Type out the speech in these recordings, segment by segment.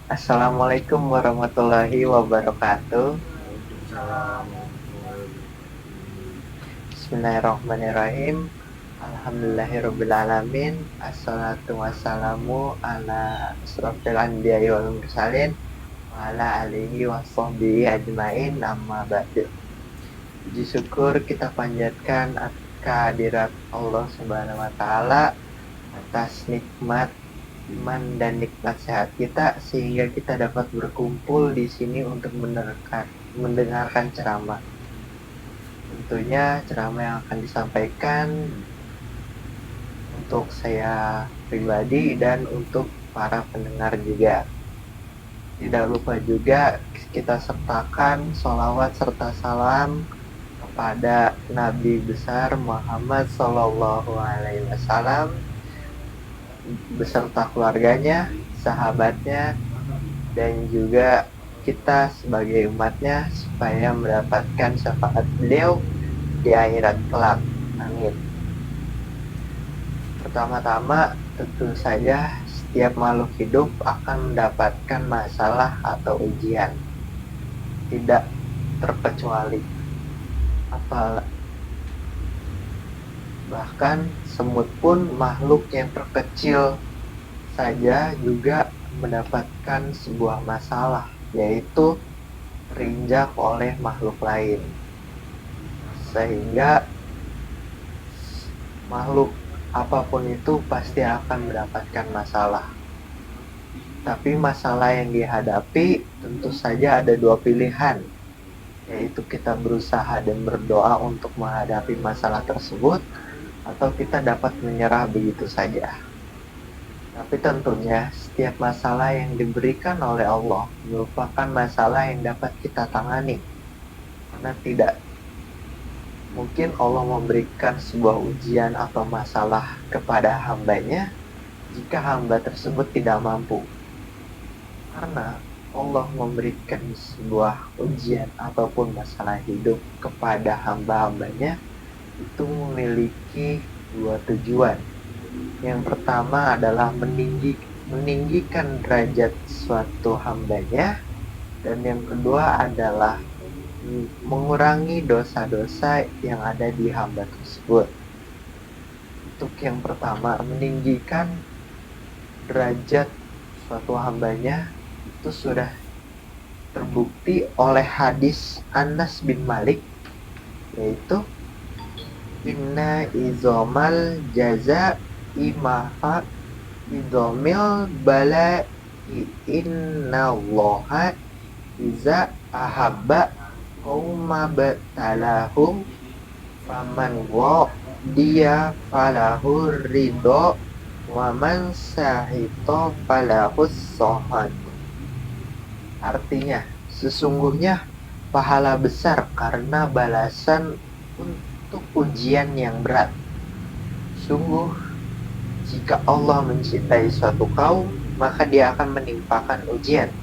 Assalamualaikum warahmatullahi wabarakatuh. Waalaikumsalam. Bismillahirrahmanirrahim. Alhamdulillahirrabbilalamin. Assalatu wassalamu ala asrofil anbiya'i wal mursalin wa ala alihi wa sahbihi ajmain amma ba'du. Puji syukur kita panjatkan kehadirat Allah Subhanahu wa taala atas nikmat iman dan nikmat sehat kita sehingga kita dapat berkumpul di sini untuk mendengarkan ceramah. Tentunya ceramah yang akan disampaikan untuk saya pribadi dan untuk para pendengar juga. Tidak lupa juga kita sertakan sholawat serta salam kepada Nabi besar Muhammad Sallallahu Alaihi Wasallam beserta keluarganya, sahabatnya, dan juga kita sebagai umatnya supaya mendapatkan syafaat beliau di akhirat kelak. Amin. Pertama-tama tentu saja setiap makhluk hidup akan mendapatkan masalah atau ujian. Tidak terkecuali. Bahkan semut pun makhluk yang terkecil saja juga mendapatkan sebuah masalah, yaitu terinjak oleh makhluk lain. Sehingga makhluk apapun itu pasti akan mendapatkan masalah. Tapi masalah yang dihadapi tentu saja ada dua pilihan, yaitu kita berusaha dan berdoa untuk menghadapi masalah tersebut, atau kita dapat menyerah begitu saja. Tapi tentunya setiap masalah yang diberikan oleh Allah merupakan masalah yang dapat kita tangani. Karena tidak mungkin Allah memberikan sebuah ujian atau masalah kepada hambanya jika hamba tersebut tidak mampu. Karena Allah memberikan sebuah ujian ataupun masalah hidup kepada hamba-hambanya itu memiliki dua tujuan. Yang pertama adalah meninggikan derajat suatu hambanya, dan yang kedua adalah mengurangi dosa-dosa yang ada di hamba tersebut. Untuk yang pertama, meninggikan derajat suatu hambanya itu sudah terbukti oleh hadis Anas bin Malik, yaitu inna izomal jaza imaha idomil bala innallaha iza ahabba qauma batalahum faman dia falahu ridho waman sahito falahu sohad. Artinya, sesungguhnya pahala besar karena balasan untuk ujian yang berat. Sungguh jika Allah mencintai suatu kaum, maka dia akan menimpakan ujian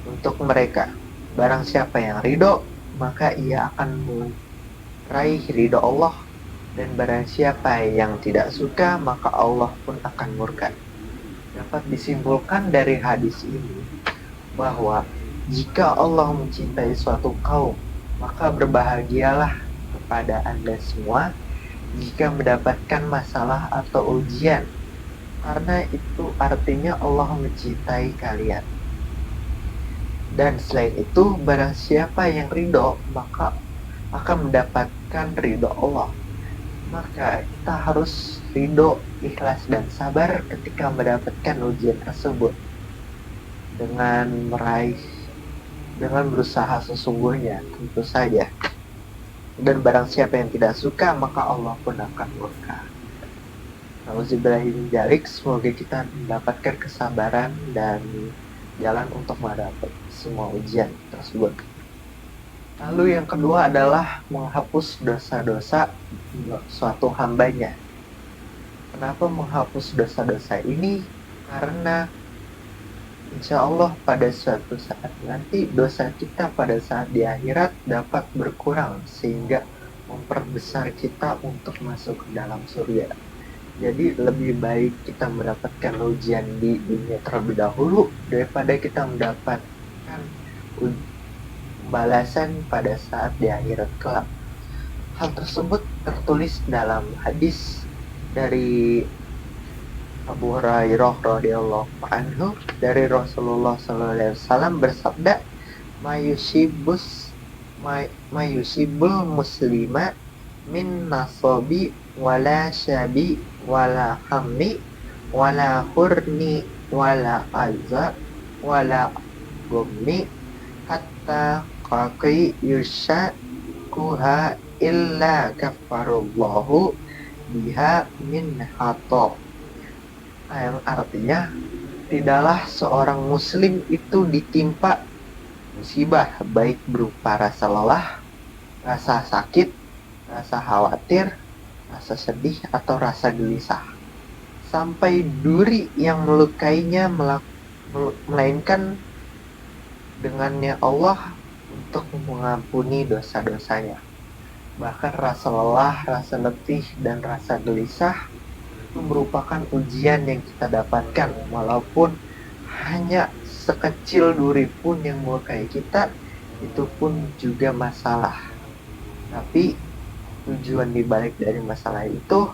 untuk mereka. Barang siapa yang ridho, maka ia akan meraih ridho Allah. Dan barang siapa yang tidak suka, maka Allah pun akan murka. Dapat disimpulkan dari hadis ini bahwa jika Allah mencintai suatu kaum, maka berbahagialah kepada Anda semua jika mendapatkan masalah atau ujian, karena itu artinya Allah mencintai kalian. Dan selain itu, barang siapa yang ridho, maka akan mendapatkan ridho Allah. Maka kita harus ridho, ikhlas, dan sabar ketika mendapatkan ujian tersebut, dengan berusaha sesungguhnya, tentu saja. Dan barang siapa yang tidak suka, maka Allah pun akan murka. Nauzubillahimindzalik, semoga kita mendapatkan kesabaran dan jalan untuk menghadapi semua ujian tersebut. Lalu yang kedua adalah menghapus dosa-dosa suatu hambanya. Kenapa menghapus dosa-dosa ini? Karena insya Allah pada suatu saat nanti dosa kita pada saat di akhirat dapat berkurang sehingga memperbesar kita untuk masuk ke dalam surga. Jadi lebih baik kita mendapatkan ujian di dunia terlebih dahulu daripada kita mendapatkan balasan pada saat di akhirat kelak. Hal tersebut tertulis dalam hadis dari Abu Hurairah radhiyallahu anhu dari Rasulullah SAW bersabda, mayusibul muslima min nasobi wala syabi wala hammi wala hurni wala azza wala gummi hatta kaki yusha kuha illa kafarullahu biha min hato. Yang artinya, tidaklah seorang muslim itu ditimpa musibah baik berupa rasa lelah, rasa sakit, rasa khawatir, rasa sedih, atau rasa gelisah, sampai duri yang melukainya melainkan dengannya Allah untuk mengampuni dosa-dosanya. Bahkan rasa lelah, rasa letih, dan rasa gelisah itu merupakan ujian yang kita dapatkan, walaupun hanya sekecil duri pun yang melukai kita, itu pun juga masalah. Tapi tujuan dibalik dari masalah itu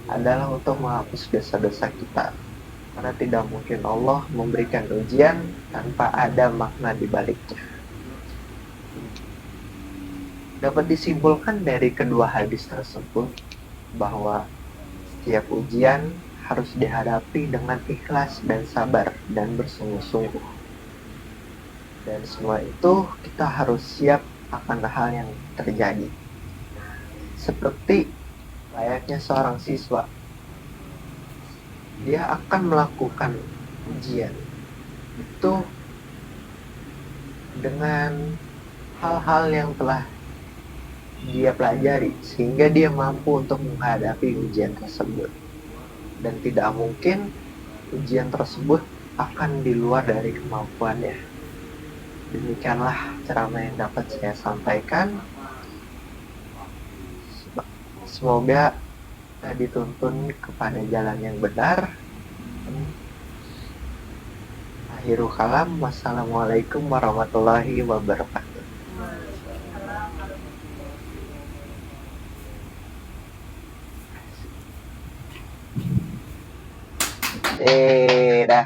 adalah untuk menghapus dosa-dosa kita, karena tidak mungkin Allah memberikan ujian tanpa ada makna dibaliknya. Dapat disimpulkan dari kedua hadis tersebut bahwa setiap ujian harus dihadapi dengan ikhlas dan sabar dan bersungguh-sungguh. Dan semua itu kita harus siap akan hal yang terjadi. Seperti layaknya seorang siswa, dia akan melakukan ujian itu dengan hal-hal yang telah dia pelajari, sehingga dia mampu untuk menghadapi ujian tersebut. Dan tidak mungkin ujian tersebut akan di luar dari kemampuannya. Demikianlah ceramah yang dapat saya sampaikan. Semoga kita dituntun kepada jalan yang benar. Akhirul kalam, wassalamualaikum warahmatullahi wabarakatuh. Dah.